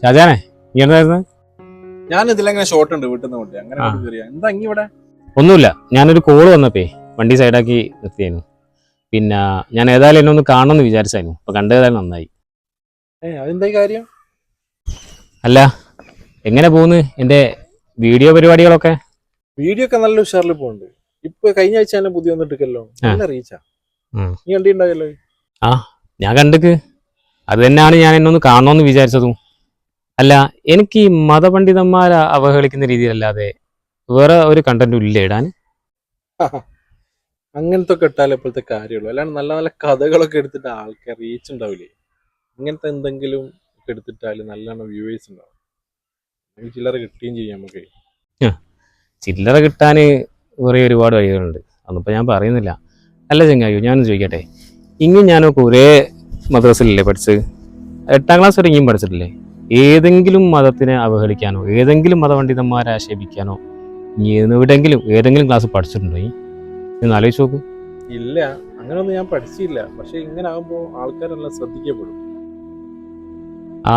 ഷാജാനെ നീ എന്തായിരുന്നു? ഞാൻ ഇതിലെങ്ങനെ ഷോർട്ട് ഉണ്ട് വീട്ടിൽ നിന്ന് അങ്ങനെ എന്താ ഇവിടെ? ഒന്നുമില്ല, ഞാനൊരു കോള് വന്നപ്പേ വണ്ടി സൈഡാക്കി നിർത്തിയായിരുന്നു. പിന്നെ ഞാൻ ഏതായാലും എന്നെ ഒന്ന് കാണണമെന്ന് വിചാരിച്ചായിരുന്നു. അപ്പൊ കണ്ടേതായാലും നന്നായി. അതെന്തായി കാര്യം? അല്ല, എങ്ങനെ പോകുന്നു എന്റെ വീഡിയോ പരിപാടികളൊക്കെ? വീഡിയോ ഒക്കെ നല്ല ഉഷാറിൽ പോകുന്നുണ്ട്. ഇപ്പൊ കഴിഞ്ഞ ആഴ്ച തന്നെ പുതിയ വന്നിട്ടില്ലല്ലോ, നല്ല റീച്ചാ. നീ കണ്ടിട്ടുണ്ടായല്ലോ? ഞാൻ കണ്ടിക്ക്. അത് തന്നെയാണ് ഞാൻ എന്നൊന്ന് കാണണമെന്ന് വിചാരിച്ചതും. അല്ല, എനിക്ക് ഈ മതപണ്ഡിതന്മാരെ അവഹേളിക്കുന്ന രീതിയിലല്ലാതെ വേറെ ഒരു കണ്ടന്റും ഇല്ല ഇടാൻ. അങ്ങനത്തെ ഒക്കെ ഇട്ടാലേ ഇപ്പോഴത്തെ കാര്യമുള്ളൂ. അല്ലാണ്ട് നല്ല നല്ല കഥകളൊക്കെ എടുത്തിട്ട് ആൾക്കാർ റീച്ച് ഉണ്ടാവില്ലേ? ഇങ്ങനത്തെ എന്തെങ്കിലും ഒക്കെ എടുത്തിട്ടാല് നല്ലോണം വ്യൂവേഴ്സ് ഉണ്ടാവും. ചില്ലറ കിട്ടുകയും ചെയ്യാം നമുക്ക്. ചില്ലറ കിട്ടാൻ കുറേ ഒരുപാട് വഴികളുണ്ട്, അതൊന്നിപ്പോൾ ഞാൻ പറയുന്നില്ല. അല്ല ചങ്ങായോ, ഞാനൊന്ന് ചോദിക്കട്ടെ, ഇങ്ങനെ ഞാനൊക്കെ ഒരേ മദ്രസയിലല്ലേ പഠിച്ചത്? 8ാം ക്ലാസ് വരെ ഇനിയും പഠിച്ചിട്ടില്ലേ? ഏതെങ്കിലും മതത്തിനെ അവഹേളിക്കാനോ ഏതെങ്കിലും മതപണ്ഡിതന്മാരെ ആക്ഷേപിക്കാനോ ഇനി എവിടെയെങ്കിലും ഏതെങ്കിലും ക്ലാസ് പഠിച്ചിട്ടുണ്ടോ? ഇന്ന് ആലോചിച്ച് നോക്ക്. ഇല്ല, അങ്ങനെയൊന്നും ഞാൻ പഠിച്ചില്ല. പക്ഷെ ഇങ്ങനെ ആകുമ്പോൾ ആൾക്കാരെല്ലാം ശ്രദ്ധിക്കപ്പെടും.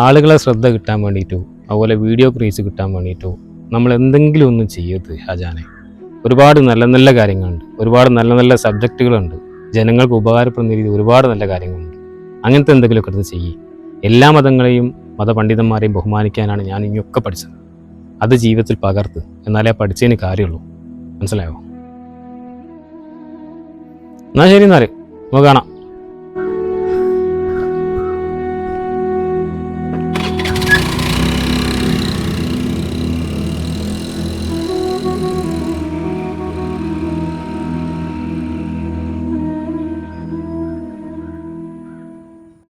ആളുകളെ ശ്രദ്ധ കിട്ടാൻ വേണ്ടിയിട്ടോ അതുപോലെ വീഡിയോ ക്രീസ് കിട്ടാൻ വേണ്ടിയിട്ടോ നമ്മൾ എന്തെങ്കിലും ഒന്നും ചെയ്യരുത് ഷാജാനെ. ഒരുപാട് നല്ല നല്ല കാര്യങ്ങളുണ്ട്, ഒരുപാട് നല്ല നല്ല സബ്ജക്റ്റുകളുണ്ട്, ജനങ്ങൾക്ക് ഉപകാരപ്പെടുന്ന രീതി ഒരുപാട് നല്ല കാര്യങ്ങളുണ്ട്. അങ്ങനത്തെ എന്തെങ്കിലുമൊക്കെ എടുത്ത് ചെയ്യേ. എല്ലാ മതങ്ങളെയും മതപണ്ഡിതന്മാരെയും ബഹുമാനിക്കാനാണ് ഞാൻ ഇനിയൊക്കെ പഠിച്ചത്. അത് ജീവിതത്തിൽ പകർത്ത്, എന്നാലേ പഠിച്ചതിന് കാര്യമുള്ളൂ. മനസ്സിലായോ? എന്നാ ശരി, എന്നാല് നമുക്ക് കാണാം.